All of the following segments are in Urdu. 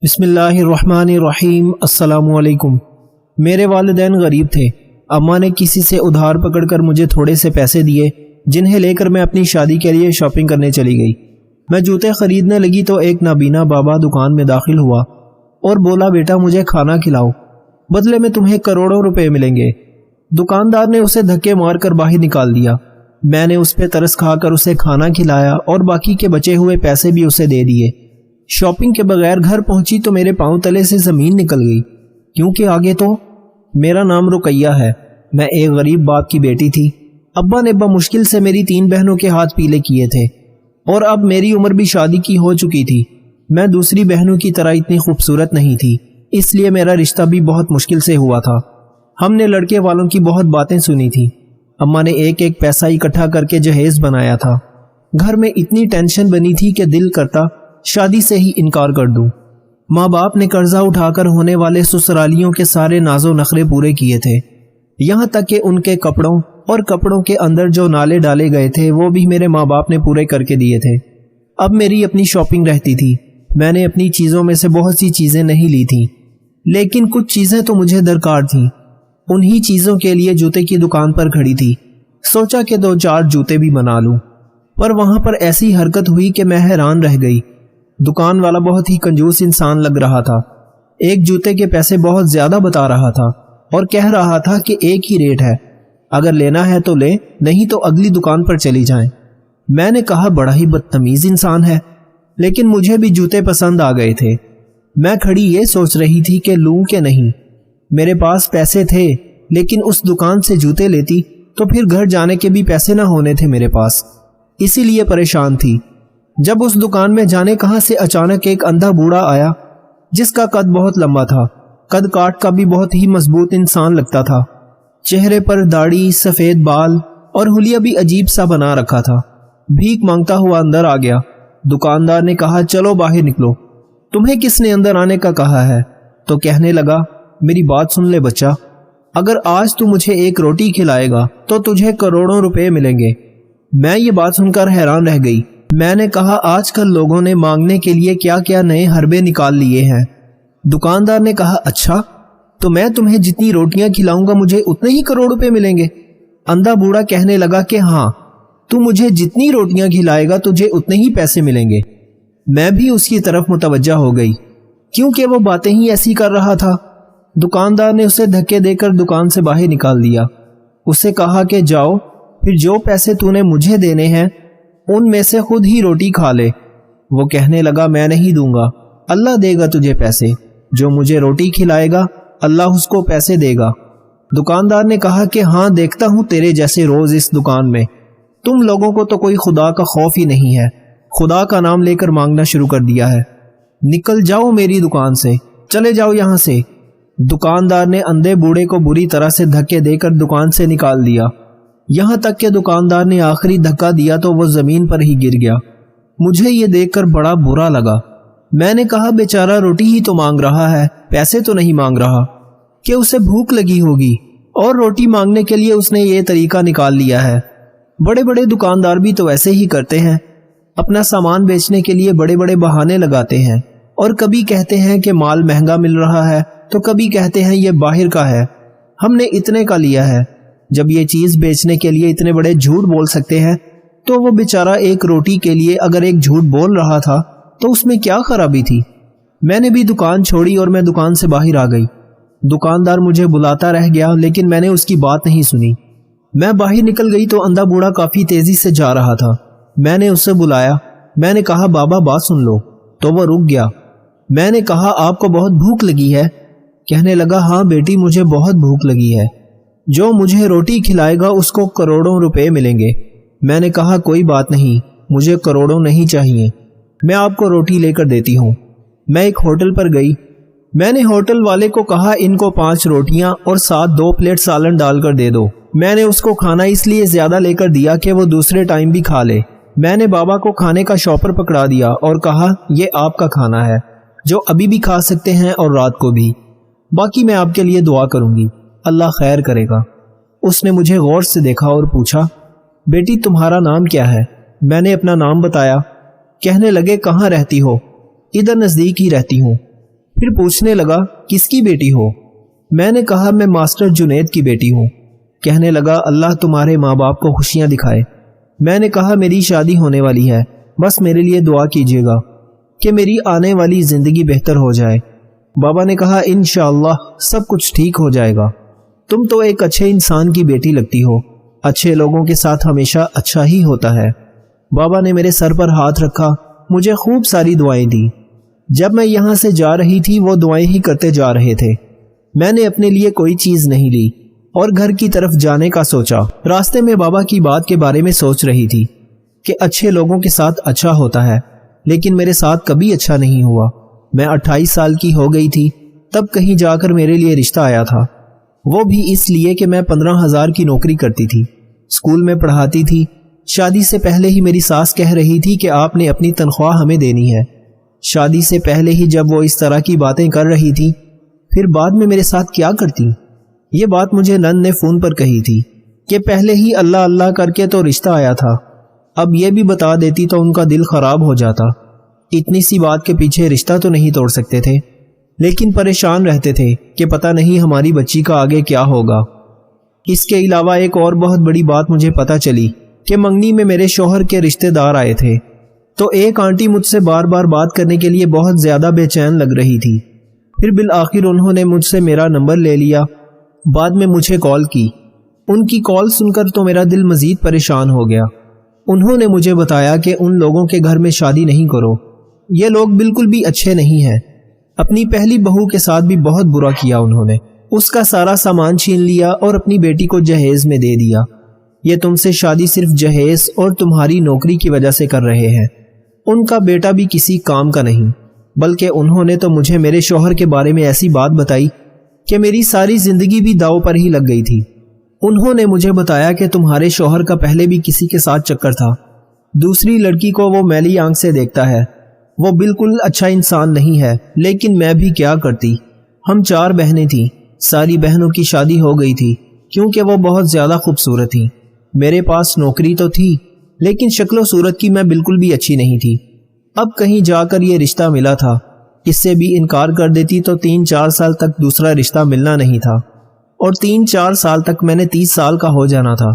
بسم اللہ الرحمن الرحیم۔ السلام علیکم۔ میرے والدین غریب تھے۔ اماں نے کسی سے ادھار پکڑ کر مجھے تھوڑے سے پیسے دیے جنہیں لے کر میں اپنی شادی کے لیے شاپنگ کرنے چلی گئی۔ میں جوتے خریدنے لگی تو ایک نابینا بابا دکان میں داخل ہوا اور بولا، بیٹا مجھے کھانا کھلاؤ، بدلے میں تمہیں کروڑوں روپے ملیں گے۔ دکاندار نے اسے دھکے مار کر باہر نکال دیا۔ میں نے اس پہ ترس کھا کر اسے کھانا کھلایا اور باقی کے بچے ہوئے پیسے بھی اسے دے دیے۔ شاپنگ کے بغیر گھر پہنچی تو میرے پاؤں تلے سے زمین نکل گئی، کیونکہ آگے تو میرا نام رقیہ ہے۔ میں ایک غریب باپ کی بیٹی تھی۔ ابا نے مشکل سے میری 3 بہنوں کے ہاتھ پیلے کیے تھے اور اب میری عمر بھی شادی کی ہو چکی تھی۔ میں دوسری بہنوں کی طرح اتنی خوبصورت نہیں تھی، اس لیے میرا رشتہ بھی بہت مشکل سے ہوا تھا۔ ہم نے لڑکے والوں کی بہت باتیں سنی تھی۔ اماں نے ایک ایک پیسہ اکٹھا کر کے جہیز بنایا تھا۔ گھر میں اتنی ٹینشن بنی تھی کہ دل کرتا شادی سے ہی انکار کر دوں۔ ماں باپ نے قرضہ اٹھا کر ہونے والے سسرالیوں کے سارے ناز و نخرے پورے کیے تھے، یہاں تک کہ ان کے کپڑوں اور کپڑوں کے اندر جو نالے ڈالے گئے تھے وہ بھی میرے ماں باپ نے پورے کر کے دیے تھے۔ اب میری اپنی شاپنگ رہتی تھی۔ میں نے اپنی چیزوں میں سے بہت سی چیزیں نہیں لی تھیں، لیکن کچھ چیزیں تو مجھے درکار تھیں۔ انہی چیزوں کے لیے جوتے کی دکان پر کھڑی تھی۔ سوچا کہ 2-4 جوتے بھی بنا لوں، پر وہاں پر ایسی حرکت ہوئی کہ میں حیران رہ گئی۔ دکان والا بہت ہی کنجوس انسان لگ رہا تھا۔ ایک جوتے کے پیسے بہت زیادہ بتا رہا تھا اور کہہ رہا تھا کہ ایک ہی ریٹ ہے، اگر لینا ہے تو لے، نہیں تو اگلی دکان پر چلی جائیں۔ میں نے کہا، بڑا ہی بدتمیز انسان ہے، لیکن مجھے بھی جوتے پسند آ گئے تھے۔ میں کھڑی یہ سوچ رہی تھی کہ لوں کہ نہیں۔ میرے پاس پیسے تھے، لیکن اس دکان سے جوتے لیتی تو پھر گھر جانے کے بھی پیسے نہ ہونے تھے میرے پاس، اسی لیے پریشان تھی۔ جب اس دکان میں جانے کہاں سے اچانک ایک اندھا بوڑھا آیا جس کا قد بہت لمبا تھا، قد کاٹ کا بھی بہت ہی مضبوط انسان لگتا تھا۔ چہرے پر داڑھی، سفید بال اور حلیہ بھی عجیب سا بنا رکھا تھا۔ بھیک مانگتا ہوا اندر آ گیا۔ دکاندار نے کہا، چلو باہر نکلو، تمہیں کس نے اندر آنے کا کہا ہے؟ تو کہنے لگا، میری بات سن لے بچہ، اگر آج تو مجھے ایک روٹی کھلائے گا تو تجھے کروڑوں روپے ملیں گے۔ میں یہ بات سن کر حیران رہ گئی۔ میں نے کہا، آج کل لوگوں نے مانگنے کے لیے کیا کیا نئے حربے نکال لیے ہیں۔ دکاندار نے کہا، اچھا تو میں تمہیں جتنی روٹیاں کھلاؤں گا مجھے اتنے ہی کروڑ روپے ملیں گے؟ اندھا بوڑھا کہنے لگا کہ ہاں، تو مجھے جتنی روٹیاں کھلائے گا تجھے اتنے ہی پیسے ملیں گے۔ میں بھی اس کی طرف متوجہ ہو گئی، کیونکہ وہ باتیں ہی ایسی کر رہا تھا۔ دکاندار نے اسے دھکے دے کر دکان سے باہر نکال دیا۔ اسے کہا کہ جاؤ، پھر جو پیسے تو نے مجھے دینے ہیں ان میں سے خود ہی روٹی کھا لے۔ وہ کہنے لگا، میں نہیں دوں گا، اللہ دے گا تجھے پیسے، جو مجھے روٹی کھلائے گا اللہ اس کو پیسے دے گا۔ دکاندار نے کہا کہ ہاں، دیکھتا ہوں تیرے جیسے روز اس دکان میں۔ تم لوگوں کو تو کوئی خدا کا خوف ہی نہیں ہے، خدا کا نام لے کر مانگنا شروع کر دیا ہے۔ نکل جاؤ میری دکان سے، چلے جاؤ یہاں سے۔ دکاندار نے اندھے بوڑھے کو بری طرح سے دھکے دے کر دکان سے نکال دیا، یہاں تک کہ دکاندار نے آخری دھکا دیا تو وہ زمین پر ہی گر گیا۔ مجھے یہ دیکھ کر بڑا برا لگا۔ میں نے کہا، بیچارہ روٹی ہی تو مانگ رہا ہے، پیسے تو نہیں مانگ رہا، کہ اسے بھوک لگی ہوگی اور روٹی مانگنے کے لیے اس نے یہ طریقہ نکال لیا ہے۔ بڑے بڑے دکاندار بھی تو ایسے ہی کرتے ہیں، اپنا سامان بیچنے کے لیے بڑے بڑے بہانے لگاتے ہیں، اور کبھی کہتے ہیں کہ مال مہنگا مل رہا ہے تو کبھی کہتے ہیں یہ باہر کا ہے، ہم نے اتنے کا لیا ہے۔ جب یہ چیز بیچنے کے لیے اتنے بڑے جھوٹ بول سکتے ہیں تو وہ بیچارہ ایک روٹی کے لیے اگر ایک جھوٹ بول رہا تھا تو اس میں کیا خرابی تھی؟ میں نے بھی دکان چھوڑی اور میں دکان سے باہر آ گئی۔ دکاندار مجھے بلاتا رہ گیا، لیکن میں نے اس کی بات نہیں سنی۔ میں باہر نکل گئی تو اندھا بوڑھا کافی تیزی سے جا رہا تھا۔ میں نے اسے بلایا، میں نے کہا، بابا بات سن لو، تو وہ رک گیا۔ میں نے کہا، آپ کو بہت بھوک لگی ہے؟ کہنے لگا، ہاں بیٹی مجھے بہت بھوک لگی ہے، جو مجھے روٹی کھلائے گا اس کو کروڑوں روپے ملیں گے۔ میں نے کہا، کوئی بات نہیں، مجھے کروڑوں نہیں چاہیے، میں آپ کو روٹی لے کر دیتی ہوں۔ میں ایک ہوٹل پر گئی۔ میں نے ہوٹل والے کو کہا، ان کو 5 روٹیاں اور ساتھ 2 پلیٹ سالن ڈال کر دے دو۔ میں نے اس کو کھانا اس لیے زیادہ لے کر دیا کہ وہ دوسرے ٹائم بھی کھا لے۔ میں نے بابا کو کھانے کا شاپر پکڑا دیا اور کہا، یہ آپ کا کھانا ہے، جو ابھی بھی کھا سکتے ہیں اور رات کو بھی، باقی میں آپ کے لیے دعا کروں گی، اللہ خیر کرے گا۔ اس نے مجھے غور سے دیکھا اور پوچھا، بیٹی تمہارا نام کیا ہے؟ میں نے اپنا نام بتایا۔ کہنے لگے، کہاں رہتی ہو؟ ادھر نزدیک ہی رہتی ہوں۔ پھر پوچھنے لگا کس کی بیٹی ہو؟ میں نے کہا میں ماسٹر جنید کی بیٹی ہوں۔ کہنے لگا اللہ تمہارے ماں باپ کو خوشیاں دکھائے۔ میں نے کہا میری شادی ہونے والی ہے، بس میرے لیے دعا کیجیے گا کہ میری آنے والی زندگی بہتر ہو جائے۔ بابا نے کہا انشاءاللہ سب کچھ ٹھیک ہو جائے گا، تم تو ایک اچھے انسان کی بیٹی لگتی ہو، اچھے لوگوں کے ساتھ ہمیشہ اچھا ہی ہوتا ہے۔ بابا نے میرے سر پر ہاتھ رکھا، مجھے خوب ساری دعائیں دی۔ جب میں یہاں سے جا رہی تھی وہ دعائیں ہی کرتے جا رہے تھے۔ میں نے اپنے لیے کوئی چیز نہیں لی اور گھر کی طرف جانے کا سوچا۔ راستے میں بابا کی بات کے بارے میں سوچ رہی تھی کہ اچھے لوگوں کے ساتھ اچھا ہوتا ہے، لیکن میرے ساتھ کبھی اچھا نہیں ہوا۔ میں 28 سال کی ہو گئی تھی تب کہیں جا کر میرے لیے رشتہ آیا تھا، وہ بھی اس لیے کہ میں 15,000 کی نوکری کرتی تھی، اسکول میں پڑھاتی تھی۔ شادی سے پہلے ہی میری ساس کہہ رہی تھی کہ آپ نے اپنی تنخواہ ہمیں دینی ہے۔ شادی سے پہلے ہی جب وہ اس طرح کی باتیں کر رہی تھی، پھر بعد میں میرے ساتھ کیا کرتی؟ یہ بات مجھے نند نے فون پر کہی تھی کہ پہلے ہی اللہ اللہ کر کے تو رشتہ آیا تھا، اب یہ بھی بتا دیتی تو ان کا دل خراب ہو جاتا۔ اتنی سی بات کے پیچھے رشتہ تو نہیں توڑ سکتے تھے، لیکن پریشان رہتے تھے کہ پتہ نہیں ہماری بچی کا آگے کیا ہوگا۔ اس کے علاوہ ایک اور بہت بڑی بات مجھے پتہ چلی کہ منگنی میں میرے شوہر کے رشتہ دار آئے تھے، تو ایک آنٹی مجھ سے بار بار بات کرنے کے لیے بہت زیادہ بے چین لگ رہی تھی۔ پھر بالآخر انہوں نے مجھ سے میرا نمبر لے لیا، بعد میں مجھے کال کی۔ ان کی کال سن کر تو میرا دل مزید پریشان ہو گیا۔ انہوں نے مجھے بتایا کہ ان لوگوں کے گھر میں شادی نہیں کرو، یہ لوگ بالکل بھی اچھے نہیں ہیں۔ اپنی پہلی بہو کے ساتھ بھی بہت برا کیا انہوں نے، اس کا سارا سامان چھین لیا اور اپنی بیٹی کو جہیز میں دے دیا۔ یہ تم سے شادی صرف جہیز اور تمہاری نوکری کی وجہ سے کر رہے ہیں، ان کا بیٹا بھی کسی کام کا نہیں۔ بلکہ انہوں نے تو مجھے میرے شوہر کے بارے میں ایسی بات بتائی کہ میری ساری زندگی بھی داؤ پر ہی لگ گئی تھی۔ انہوں نے مجھے بتایا کہ تمہارے شوہر کا پہلے بھی کسی کے ساتھ چکر تھا، دوسری لڑکی کو وہ میلی آنکھ سے دیکھتا ہے، وہ بالکل اچھا انسان نہیں ہے۔ لیکن میں بھی کیا کرتی، ہم 4 بہنیں تھیں، ساری بہنوں کی شادی ہو گئی تھی کیونکہ وہ بہت زیادہ خوبصورت تھیں۔ میرے پاس نوکری تو تھی لیکن شکل و صورت کی میں بالکل بھی اچھی نہیں تھی۔ اب کہیں جا کر یہ رشتہ ملا تھا، اس سے بھی انکار کر دیتی تو 3-4 سال تک دوسرا رشتہ ملنا نہیں تھا، اور 3-4 سال تک میں نے 30 سال کا ہو جانا تھا۔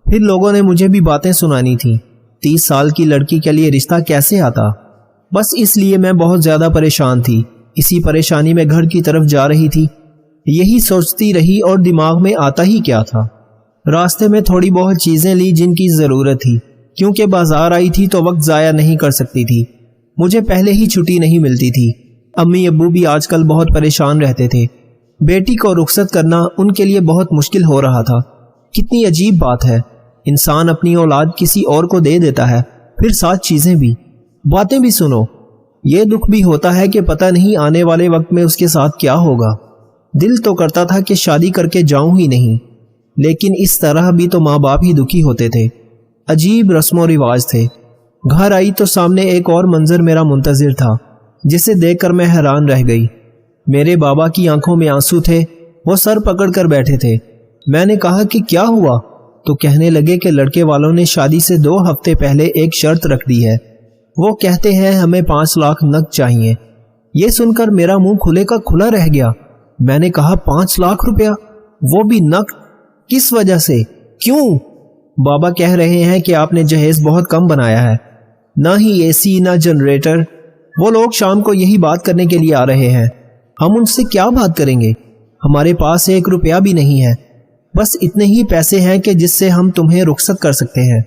پھر لوگوں نے مجھے بھی باتیں سنانی تھیں، 30 سال کی لڑکی کے لیے رشتہ کیسے آتا؟ بس اس لیے میں بہت زیادہ پریشان تھی۔ اسی پریشانی میں گھر کی طرف جا رہی تھی، یہی سوچتی رہی اور دماغ میں آتا ہی کیا تھا۔ راستے میں تھوڑی بہت چیزیں لی جن کی ضرورت تھی، کیونکہ بازار آئی تھی تو وقت ضائع نہیں کر سکتی تھی۔ مجھے پہلے ہی چھٹی نہیں ملتی تھی، امی ابو بھی آج کل بہت پریشان رہتے تھے، بیٹی کو رخصت کرنا ان کے لیے بہت مشکل ہو رہا تھا۔ کتنی عجیب بات ہے، انسان اپنی اولاد کسی اور کو دے دیتا ہے، پھر ساتھ چیزیں بھی، باتیں بھی سنو۔ یہ دکھ بھی ہوتا ہے کہ پتہ نہیں آنے والے وقت میں اس کے ساتھ کیا ہوگا۔ دل تو کرتا تھا کہ شادی کر کے جاؤں ہی نہیں، لیکن اس طرح بھی تو ماں باپ ہی دکھی ہوتے تھے۔ عجیب رسم و رواج تھے۔ گھر آئی تو سامنے ایک اور منظر میرا منتظر تھا جسے دیکھ کر میں حیران رہ گئی۔ میرے بابا کی آنکھوں میں آنسو تھے، وہ سر پکڑ کر بیٹھے تھے۔ میں نے کہا کہ کیا ہوا؟ تو کہنے لگے کہ لڑکے والوں نے شادی سے 2 ہفتے پہلے ایک شرط رکھ دی ہے، وہ کہتے ہیں ہمیں 5 لاکھ نقد چاہیے۔ یہ سن کر میرا منہ کھلے کا کھلا رہ گیا۔ میں نے کہا 5 لاکھ روپیہ، وہ بھی نقد؟ کس وجہ سے؟ کیوں؟ بابا کہہ رہے ہیں کہ آپ نے جہیز بہت کم بنایا ہے، نہ ہی اے سی نہ جنریٹر۔ وہ لوگ شام کو یہی بات کرنے کے لیے آ رہے ہیں، ہم ان سے کیا بات کریں گے؟ ہمارے پاس 1 روپیہ بھی نہیں ہے، بس اتنے ہی پیسے ہیں کہ جس سے ہم تمہیں رخصت کر سکتے ہیں۔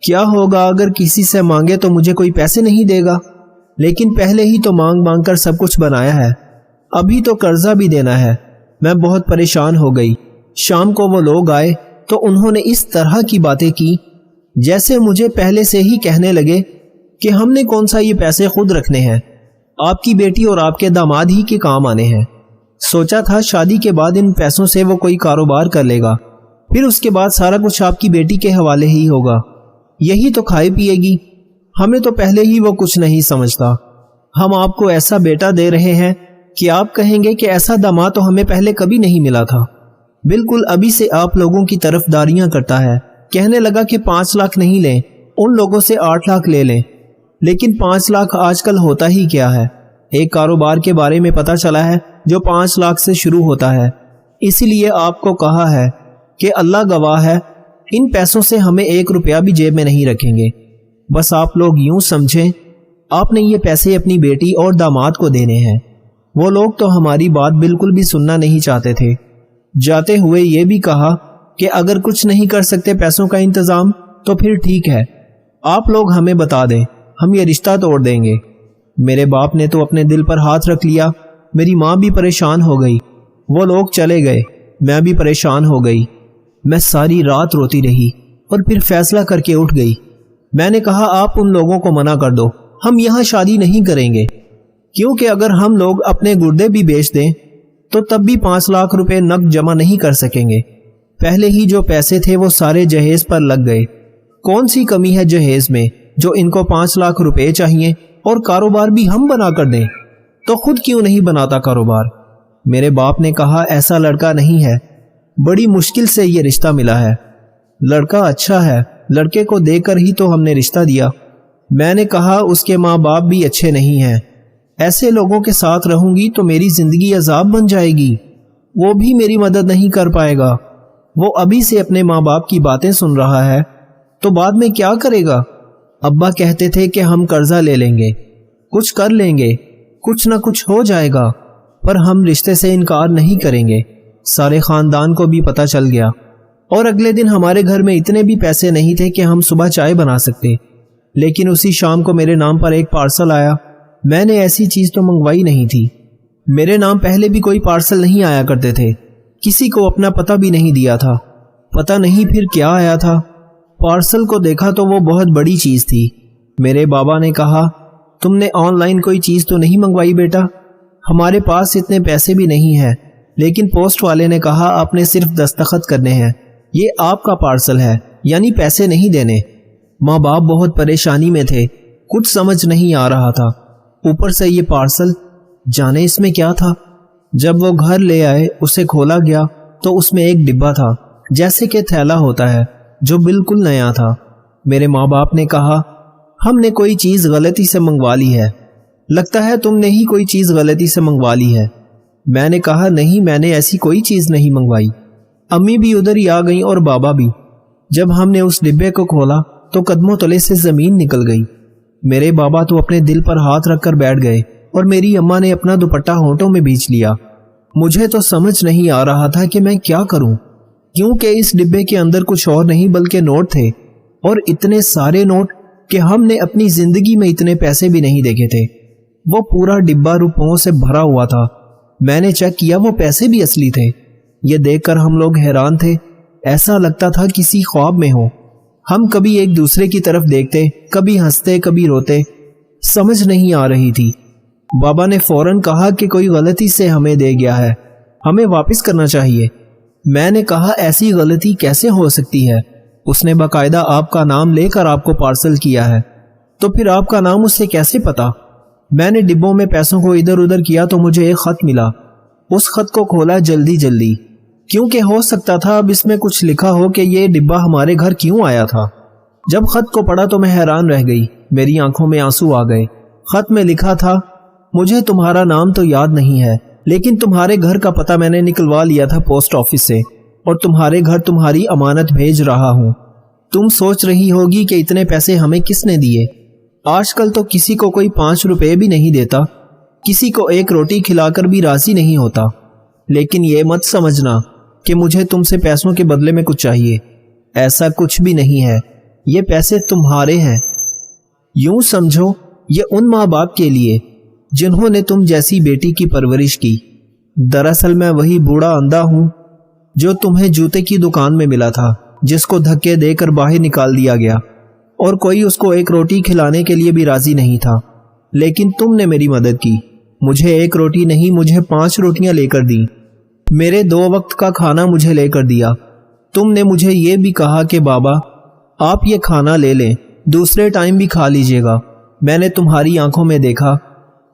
کیا ہوگا اگر کسی سے مانگے تو مجھے کوئی پیسے نہیں دے گا، لیکن پہلے ہی تو مانگ مانگ کر سب کچھ بنایا ہے، ابھی تو قرضہ بھی دینا ہے۔ میں بہت پریشان ہو گئی۔ شام کو وہ لوگ آئے تو انہوں نے اس طرح کی باتیں کی جیسے مجھے پہلے سے ہی کہنے لگے کہ ہم نے کون سا یہ پیسے خود رکھنے ہیں، آپ کی بیٹی اور آپ کے داماد ہی کے کام آنے ہیں۔ سوچا تھا شادی کے بعد ان پیسوں سے وہ کوئی کاروبار کر لے گا، پھر اس کے بعد سارا کچھ آپ کی بیٹی کے حوالے ہی ہوگا، یہی تو کھائے پیے گی۔ ہمیں تو پہلے ہی وہ کچھ نہیں سمجھتا۔ ہم آپ کو ایسا بیٹا دے رہے ہیں کہ آپ کہیں گے کہ ایسا داماد تو ہمیں پہلے کبھی نہیں ملا تھا، بالکل ابھی سے آپ لوگوں کی طرف داریاں کرتا ہے۔ کہنے لگا کہ 5 لاکھ نہیں لیں، ان لوگوں سے 8 لاکھ لے لیں، لیکن 5 لاکھ آج کل ہوتا ہی کیا ہے؟ ایک کاروبار کے بارے میں پتہ چلا ہے جو 5 لاکھ سے شروع ہوتا ہے، اسی لیے آپ کو کہا ہے کہ اللہ گواہ ہے ان پیسوں سے ہمیں 1 روپیہ بھی جیب میں نہیں رکھیں گے۔ بس آپ لوگ یوں سمجھیں آپ نے یہ پیسے اپنی بیٹی اور داماد کو دینے ہیں۔ وہ لوگ تو ہماری بات بالکل بھی سننا نہیں چاہتے تھے۔ جاتے ہوئے یہ بھی کہا کہ اگر کچھ نہیں کر سکتے پیسوں کا انتظام تو پھر ٹھیک ہے، آپ لوگ ہمیں بتا دیں، ہم یہ رشتہ توڑ دیں گے۔ میرے باپ نے تو اپنے دل پر ہاتھ رکھ لیا، میری ماں بھی پریشان ہو گئی۔ وہ لوگ چلے گئے، میں بھی پریشان ہو گئی۔ میں ساری رات روتی رہی اور پھر فیصلہ کر کے اٹھ گئی۔ میں نے کہا آپ ان لوگوں کو منع کر دو، ہم یہاں شادی نہیں کریں گے، کیونکہ اگر ہم لوگ اپنے گردے بھی بیچ دیں تو تب بھی 5 لاکھ روپے نقد جمع نہیں کر سکیں گے۔ پہلے ہی جو پیسے تھے وہ سارے جہیز پر لگ گئے۔ کون سی کمی ہے جہیز میں جو ان کو 5 لاکھ روپے چاہیے، اور کاروبار بھی ہم بنا کر دیں؟ تو خود کیوں نہیں بناتا کاروبار؟ میرے باپ نے کہا ایسا لڑکا نہیں ہے، بڑی مشکل سے یہ رشتہ ملا ہے، لڑکا اچھا ہے، لڑکے کو دیکھ کر ہی تو ہم نے رشتہ دیا۔ میں نے کہا اس کے ماں باپ بھی اچھے نہیں ہیں، ایسے لوگوں کے ساتھ رہوں گی تو میری زندگی عذاب بن جائے گی، وہ بھی میری مدد نہیں کر پائے گا۔ وہ ابھی سے اپنے ماں باپ کی باتیں سن رہا ہے تو بعد میں کیا کرے گا؟ ابا کہتے تھے کہ ہم قرضہ لے لیں گے، کچھ کر لیں گے، کچھ نہ کچھ ہو جائے گا، پر ہم رشتے سے انکار نہیں کریں گے۔ سارے خاندان کو بھی پتہ چل گیا، اور اگلے دن ہمارے گھر میں اتنے بھی پیسے نہیں تھے کہ ہم صبح چائے بنا سکتے، لیکن اسی شام کو میرے نام پر ایک پارسل آیا۔ میں نے ایسی چیز تو منگوائی نہیں تھی، میرے نام پہلے بھی کوئی پارسل نہیں آیا کرتے تھے، کسی کو اپنا پتہ بھی نہیں دیا تھا، پتہ نہیں پھر کیا آیا تھا۔ پارسل کو دیکھا تو وہ بہت بڑی چیز تھی۔ میرے بابا نے کہا تم نے آن لائن کوئی چیز تو نہیں منگوائی بیٹا؟ ہمارے پاس اتنے پیسے بھی نہیں ہیں، لیکن پوسٹ والے نے کہا آپ نے صرف دستخط کرنے ہیں، یہ آپ کا پارسل ہے، یعنی پیسے نہیں دینے۔ ماں باپ بہت پریشانی میں تھے، کچھ سمجھ نہیں آ رہا تھا، اوپر سے یہ پارسل، جانے اس میں کیا تھا۔ جب وہ گھر لے آئے اسے کھولا گیا تو اس میں ایک ڈبہ تھا، جیسے کہ تھیلا ہوتا ہے، جو بالکل نیا تھا۔ میرے ماں باپ نے کہا ہم نے کوئی چیز غلطی سے منگوا لی ہے، لگتا ہے تم نے ہی کوئی چیز غلطی سے منگوا لی ہے۔ میں نے کہا نہیں، میں نے ایسی کوئی چیز نہیں منگوائی۔ امی بھی ادھر ہی آ گئیں اور بابا بھی۔ جب ہم نے اس ڈبے کو کھولا تو قدموں تلے سے زمین نکل گئی۔ میرے بابا تو اپنے دل پر ہاتھ رکھ کر بیٹھ گئے اور میری اماں نے اپنا دوپٹہ ہونٹوں میں بھیج لیا۔ مجھے تو سمجھ نہیں آ رہا تھا کہ میں کیا کروں، کیونکہ اس ڈبے کے اندر کچھ اور نہیں بلکہ نوٹ تھے، اور اتنے سارے نوٹ کہ ہم نے اپنی زندگی میں اتنے پیسے بھی نہیں دیکھے تھے۔ وہ پورا ڈبہ روپوں سے بھرا ہوا تھا۔ میں نے چیک کیا، وہ پیسے بھی اصلی تھے۔ یہ دیکھ کر ہم لوگ حیران تھے، ایسا لگتا تھا کسی خواب میں ہو۔ ہم کبھی ایک دوسرے کی طرف دیکھتے، کبھی ہنستے کبھی روتے، سمجھ نہیں آ رہی تھی۔ بابا نے فوراً کہا کہ کوئی غلطی سے ہمیں دے گیا ہے، ہمیں واپس کرنا چاہیے۔ میں نے کہا ایسی غلطی کیسے ہو سکتی ہے، اس نے باقاعدہ آپ کا نام لے کر آپ کو پارسل کیا ہے، تو پھر آپ کا نام اسے کیسے پتا؟ میں نے ڈبوں میں پیسوں کو ادھر ادھر کیا تو مجھے ایک خط ملا۔ اس خط کو کھولا جلدی جلدی، کیونکہ ہو سکتا تھا اب اس میں کچھ لکھا ہو کہ یہ ڈبہ ہمارے گھر کیوں آیا تھا۔ جب خط کو پڑھا تو میں حیران رہ گئی، میری آنکھوں میں آنسو آ گئے۔ خط میں لکھا تھا مجھے تمہارا نام تو یاد نہیں ہے، لیکن تمہارے گھر کا پتہ میں نے نکلوا لیا تھا پوسٹ آفس سے، اور تمہارے گھر تمہاری امانت بھیج رہا ہوں۔ تم سوچ رہی ہوگی کہ اتنے پیسے ہمیں کس نے دیے؟ آج کل تو کسی کو کوئی 5 روپے بھی نہیں دیتا، کسی کو ایک روٹی کھلا کر بھی راضی نہیں ہوتا۔ لیکن یہ مت سمجھنا کہ مجھے تم سے پیسوں کے بدلے میں کچھ چاہیے، ایسا کچھ بھی نہیں ہے، یہ پیسے تمہارے ہیں۔ یوں سمجھو یہ ان ماں باپ کے لیے جنہوں نے تم جیسی بیٹی کی پرورش کی۔ دراصل میں وہی بوڑھا اندھا ہوں جو تمہیں جوتے کی دکان میں ملا تھا، جس کو دھکے دے کر باہر نکال دیا گیا، اور کوئی اس کو ایک روٹی کھلانے کے لیے بھی راضی نہیں تھا۔ لیکن تم نے میری مدد کی، مجھے ایک روٹی نہیں، مجھے 5 روٹیاں لے کر دی، میرے 2 وقت کا کھانا مجھے لے کر دیا۔ تم نے مجھے یہ بھی کہا کہ بابا آپ یہ کھانا لے لیں، دوسرے ٹائم بھی کھا لیجئے گا۔ میں نے تمہاری آنکھوں میں دیکھا،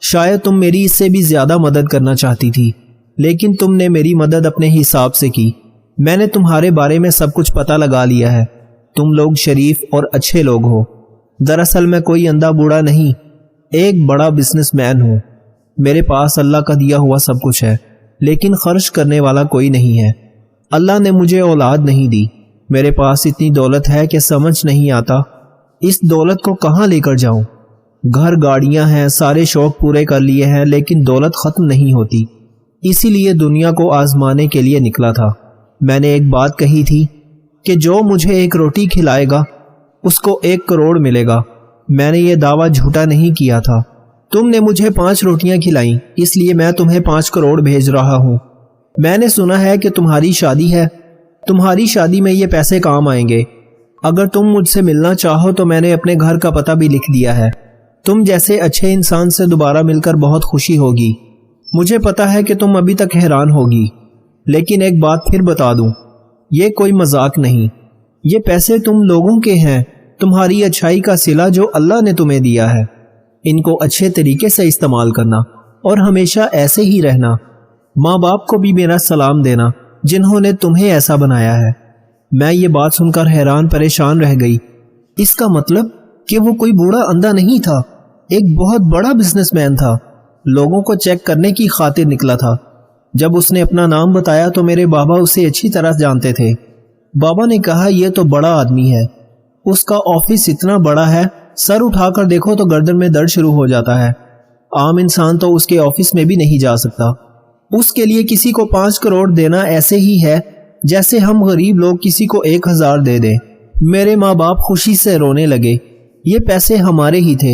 شاید تم میری اس سے بھی زیادہ مدد کرنا چاہتی تھی، لیکن تم نے میری مدد اپنے حساب سے کی۔ میں نے تمہارے بارے میں سب کچھ پتہ لگا لیا ہے، تم لوگ شریف اور اچھے لوگ ہو۔ دراصل میں کوئی اندھا بوڑھا نہیں، ایک بڑا بزنس مین ہوں۔ میرے پاس اللہ کا دیا ہوا سب کچھ ہے، لیکن خرچ کرنے والا کوئی نہیں ہے۔ اللہ نے مجھے اولاد نہیں دی، میرے پاس اتنی دولت ہے کہ سمجھ نہیں آتا اس دولت کو کہاں لے کر جاؤں۔ گھر گاڑیاں ہیں، سارے شوق پورے کر لیے ہیں، لیکن دولت ختم نہیں ہوتی۔ اسی لیے دنیا کو آزمانے کے لیے نکلا تھا۔ میں نے ایک بات کہی تھی کہ جو مجھے ایک روٹی کھلائے گا اس کو 1 کروڑ ملے گا۔ میں نے یہ دعویٰ جھوٹا نہیں کیا تھا۔ تم نے مجھے 5 روٹیاں کھلائیں، اس لیے میں تمہیں 5 کروڑ بھیج رہا ہوں۔ میں نے سنا ہے کہ تمہاری شادی ہے، تمہاری شادی میں یہ پیسے کام آئیں گے۔ اگر تم مجھ سے ملنا چاہو تو میں نے اپنے گھر کا پتہ بھی لکھ دیا ہے۔ تم جیسے اچھے انسان سے دوبارہ مل کر بہت خوشی ہوگی۔ مجھے پتا ہے کہ تم ابھی تک حیران ہوگی، لیکن ایک بات پھر بتا دوں، یہ کوئی مذاق نہیں۔ یہ پیسے تم لوگوں کے ہیں، تمہاری اچھائی کا صلہ جو اللہ نے تمہیں دیا ہے۔ ان کو اچھے طریقے سے استعمال کرنا اور ہمیشہ ایسے ہی رہنا۔ ماں باپ کو بھی میرا سلام دینا جنہوں نے تمہیں ایسا بنایا ہے۔ میں یہ بات سن کر حیران پریشان رہ گئی۔ اس کا مطلب کہ وہ کوئی بوڑھا اندھا نہیں تھا، ایک بہت بڑا بزنس مین تھا، لوگوں کو چیک کرنے کی خاطر نکلا تھا۔ جب اس نے اپنا نام بتایا تو میرے بابا اسے اچھی طرح جانتے تھے۔ بابا نے کہا یہ تو بڑا آدمی ہے، اس کا آفس اتنا بڑا ہے، سر اٹھا کر دیکھو تو گردن میں درد شروع ہو جاتا ہے۔ عام انسان تو اس کے آفس میں بھی نہیں جا سکتا۔ اس کے لیے کسی کو 5 کروڑ دینا ایسے ہی ہے جیسے ہم غریب لوگ کسی کو 1000 دے دیں۔ میرے ماں باپ خوشی سے رونے لگے۔ یہ پیسے ہمارے ہی تھے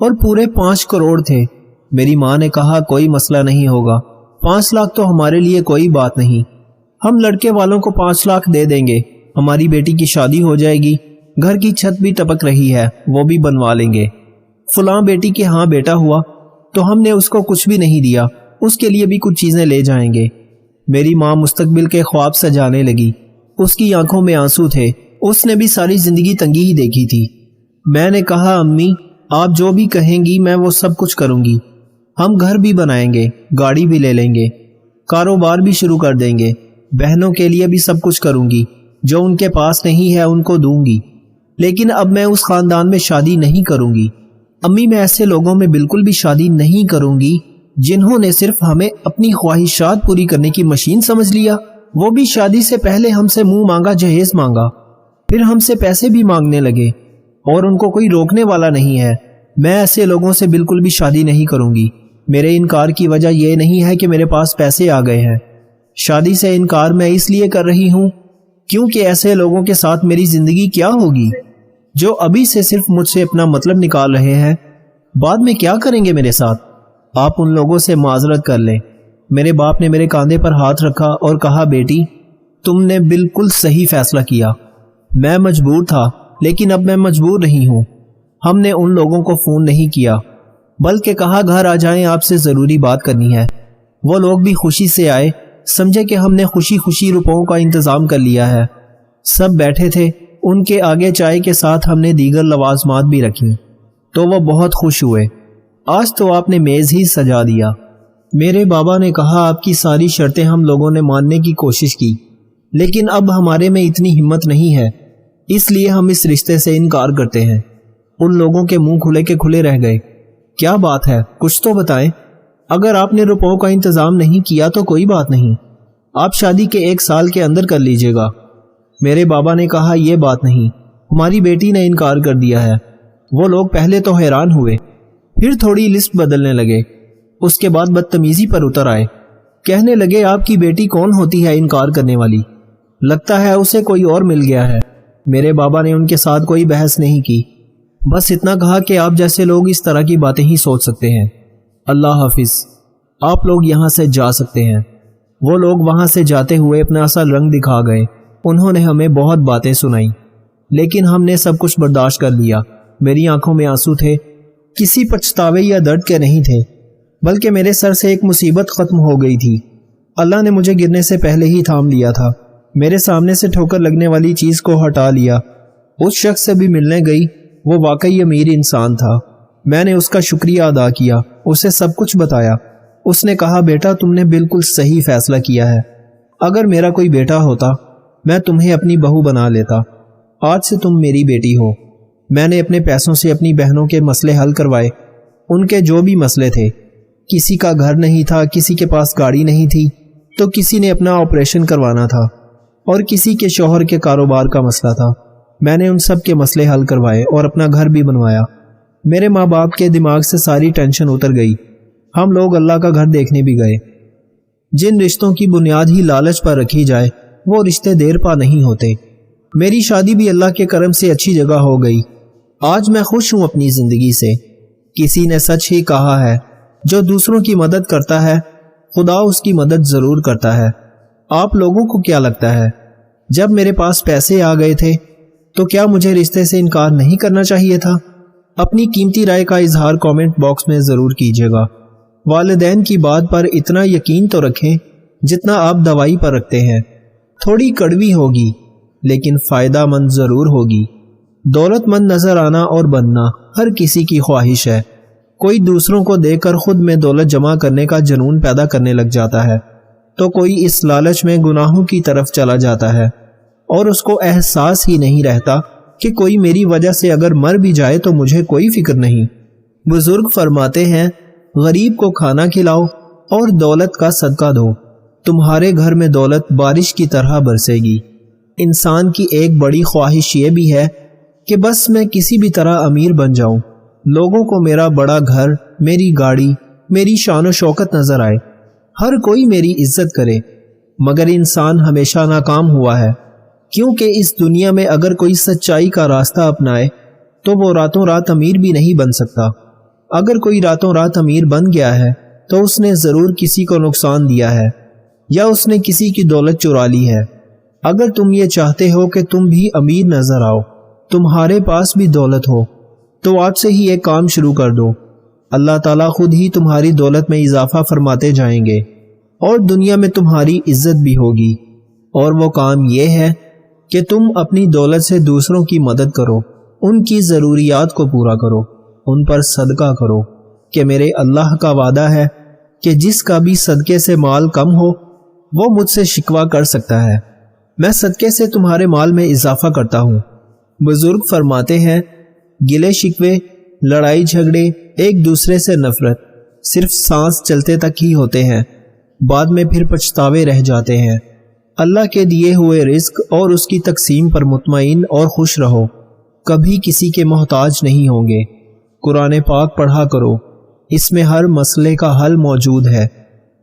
اور پورے 5 کروڑ تھے۔ میری ماں نے کہا کوئی مسئلہ نہیں ہوگا، 5 لاکھ تو ہمارے لیے کوئی بات نہیں، ہم لڑکے والوں کو 5 لاکھ دے دیں گے، ہماری بیٹی کی شادی ہو جائے گی، گھر کی چھت بھی ٹپک رہی ہے وہ بھی بنوا لیں گے۔ فلاں بیٹی کے ہاں بیٹا ہوا تو ہم نے اس کو کچھ بھی نہیں دیا، اس کے لیے بھی کچھ چیزیں لے جائیں گے۔ میری ماں مستقبل کے خواب سجانے لگی، اس کی آنکھوں میں آنسو تھے، اس نے بھی ساری زندگی تنگی ہی دیکھی تھی۔ میں نے کہا امی آپ جو بھی کہیں گی میں وہ سب کچھ کروں گی، ہم گھر بھی بنائیں گے، گاڑی بھی لے لیں گے، کاروبار بھی شروع کر دیں گے، بہنوں کے لیے بھی سب کچھ کروں گی، جو ان کے پاس نہیں ہے ان کو دوں گی، لیکن اب میں اس خاندان میں شادی نہیں کروں گی۔ امی میں ایسے لوگوں میں بالکل بھی شادی نہیں کروں گی جنہوں نے صرف ہمیں اپنی خواہشات پوری کرنے کی مشین سمجھ لیا، وہ بھی شادی سے پہلے ہم سے منہ مانگا جہیز مانگا، پھر ہم سے پیسے بھی مانگنے لگے اور ان کو کوئی روکنے والا نہیں ہے۔ میں ایسے لوگوں سے بالکل بھی شادی نہیں کروں گی۔ میرے انکار کی وجہ یہ نہیں ہے کہ میرے پاس پیسے آ گئے ہیں، شادی سے انکار میں اس لیے کر رہی ہوں کیونکہ ایسے لوگوں کے ساتھ میری زندگی کیا ہوگی جو ابھی سے صرف مجھ سے اپنا مطلب نکال رہے ہیں، بعد میں کیا کریں گے میرے ساتھ۔ آپ ان لوگوں سے معذرت کر لیں۔ میرے باپ نے میرے کاندھے پر ہاتھ رکھا اور کہا بیٹی تم نے بالکل صحیح فیصلہ کیا، میں مجبور تھا لیکن اب میں مجبور نہیں ہوں۔ ہم نے ان لوگوں کو فون نہیں کیا بلکہ کہا گھر آ جائیں، آپ سے ضروری بات کرنی ہے۔ وہ لوگ بھی خوشی سے آئے، سمجھے کہ ہم نے خوشی خوشی روپوں کا انتظام کر لیا ہے۔ سب بیٹھے تھے، ان کے آگے چائے کے ساتھ ہم نے دیگر لوازمات بھی رکھی تو وہ بہت خوش ہوئے۔ آج تو آپ نے میز ہی سجا دیا۔ میرے بابا نے کہا آپ کی ساری شرطیں ہم لوگوں نے ماننے کی کوشش کی لیکن اب ہمارے میں اتنی ہمت نہیں ہے، اس لیے ہم اس رشتے سے انکار کرتے ہیں۔ ان لوگوں کے منہ کھلے کے کھلے رہ گئے۔ کیا بات ہے کچھ تو بتائیں، اگر آپ نے روپوں کا انتظام نہیں کیا تو کوئی بات نہیں، آپ شادی کے 1 سال کے اندر کر لیجئے گا۔ میرے بابا نے کہا یہ بات نہیں، ہماری بیٹی نے انکار کر دیا ہے۔ وہ لوگ پہلے تو حیران ہوئے، پھر تھوڑی لسٹ بدلنے لگے، اس کے بعد بدتمیزی پر اتر آئے، کہنے لگے آپ کی بیٹی کون ہوتی ہے انکار کرنے والی، لگتا ہے اسے کوئی اور مل گیا ہے۔ میرے بابا نے ان کے ساتھ کوئی بحث نہیں کی، بس اتنا کہا کہ آپ جیسے لوگ اس طرح کی باتیں ہی سوچ سکتے ہیں۔ اللہ حافظ، آپ لوگ یہاں سے جا سکتے ہیں۔ وہ لوگ وہاں سے جاتے ہوئے اپنا اصل رنگ دکھا گئے۔ انہوں نے ہمیں بہت باتیں سنائیں لیکن ہم نے سب کچھ برداشت کر لیا۔ میری آنکھوں میں آنسو تھے، کسی پچھتاوے یا درد کے نہیں تھے، بلکہ میرے سر سے ایک مصیبت ختم ہو گئی تھی۔ اللہ نے مجھے گرنے سے پہلے ہی تھام لیا تھا، میرے سامنے سے ٹھوکر لگنے والی چیز کو ہٹا لیا۔ اس شخص سے بھی ملنے گئی، وہ واقعی امیر انسان تھا۔ میں نے اس کا شکریہ ادا کیا، اسے سب کچھ بتایا۔ اس نے کہا بیٹا تم نے بالکل صحیح فیصلہ کیا ہے، اگر میرا کوئی بیٹا ہوتا میں تمہیں اپنی بہو بنا لیتا، آج سے تم میری بیٹی ہو۔ میں نے اپنے پیسوں سے اپنی بہنوں کے مسئلے حل کروائے، ان کے جو بھی مسئلے تھے، کسی کا گھر نہیں تھا، کسی کے پاس گاڑی نہیں تھی، تو کسی نے اپنا آپریشن کروانا تھا، اور کسی کے شوہر کے کاروبار کا مسئلہ تھا۔ میں نے ان سب کے مسئلے حل کروائے اور اپنا گھر بھی بنوایا۔ میرے ماں باپ کے دماغ سے ساری ٹینشن اتر گئی۔ ہم لوگ اللہ کا گھر دیکھنے بھی گئے۔ جن رشتوں کی بنیاد ہی لالچ پر رکھی جائے وہ رشتے دیر پا نہیں ہوتے۔ میری شادی بھی اللہ کے کرم سے اچھی جگہ ہو گئی۔ آج میں خوش ہوں اپنی زندگی سے۔ کسی نے سچ ہی کہا ہے، جو دوسروں کی مدد کرتا ہے خدا اس کی مدد ضرور کرتا ہے۔ آپ لوگوں کو کیا لگتا ہے، جب میرے پاس پیسے آ گئے تھے تو کیا مجھے رشتے سے انکار نہیں کرنا چاہیے تھا؟ اپنی قیمتی رائے کا اظہار کامنٹ باکس میں ضرور کیجیے گا۔ والدین کی بات پر اتنا یقین تو رکھیں جتنا آپ دوائی پر رکھتے ہیں۔ تھوڑی کڑوی ہوگی لیکن فائدہ مند ضرور ہوگی۔ دولت مند نظر آنا اور بننا ہر کسی کی خواہش ہے۔ کوئی دوسروں کو دیکھ کر خود میں دولت جمع کرنے کا جنون پیدا کرنے لگ جاتا ہے، تو کوئی اس لالچ میں گناہوں کی طرف چلا جاتا ہے، اور اس کو احساس ہی نہیں رہتا کہ کوئی میری وجہ سے اگر مر بھی جائے تو مجھے کوئی فکر نہیں۔ بزرگ فرماتے ہیں، غریب کو کھانا کھلاؤ اور دولت کا صدقہ دو، تمہارے گھر میں دولت بارش کی طرح برسے گی۔ انسان کی ایک بڑی خواہش یہ بھی ہے کہ بس میں کسی بھی طرح امیر بن جاؤں، لوگوں کو میرا بڑا گھر، میری گاڑی، میری شان و شوکت نظر آئے، ہر کوئی میری عزت کرے۔ مگر انسان ہمیشہ ناکام ہوا ہے، کیونکہ اس دنیا میں اگر کوئی سچائی کا راستہ اپنائے تو وہ راتوں رات امیر بھی نہیں بن سکتا۔ اگر کوئی راتوں رات امیر بن گیا ہے تو اس نے ضرور کسی کو نقصان دیا ہے، یا اس نے کسی کی دولت چرا لی ہے۔ اگر تم یہ چاہتے ہو کہ تم بھی امیر نظر آؤ، تمہارے پاس بھی دولت ہو، تو آج سے ہی ایک کام شروع کر دو۔ اللہ تعالیٰ خود ہی تمہاری دولت میں اضافہ فرماتے جائیں گے، اور دنیا میں تمہاری عزت بھی ہوگی۔ اور وہ کام یہ ہے کہ تم اپنی دولت سے دوسروں کی مدد کرو، ان کی ضروریات کو پورا کرو، ان پر صدقہ کرو، کہ میرے اللہ کا وعدہ ہے کہ جس کا بھی صدقے سے مال کم ہو وہ مجھ سے شکوہ کر سکتا ہے، میں صدقے سے تمہارے مال میں اضافہ کرتا ہوں۔ بزرگ فرماتے ہیں، گلے شکوے، لڑائی جھگڑے، ایک دوسرے سے نفرت صرف سانس چلتے تک ہی ہوتے ہیں، بعد میں پھر پچھتاوے رہ جاتے ہیں۔ اللہ کے دیے ہوئے رزق اور اس کی تقسیم پر مطمئن اور خوش رہو، کبھی کسی کے محتاج نہیں ہوں گے۔ قرآن پاک پڑھا کرو، اس میں ہر مسئلے کا حل موجود ہے،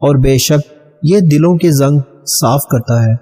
اور بے شک یہ دلوں کے زنگ صاف کرتا ہے۔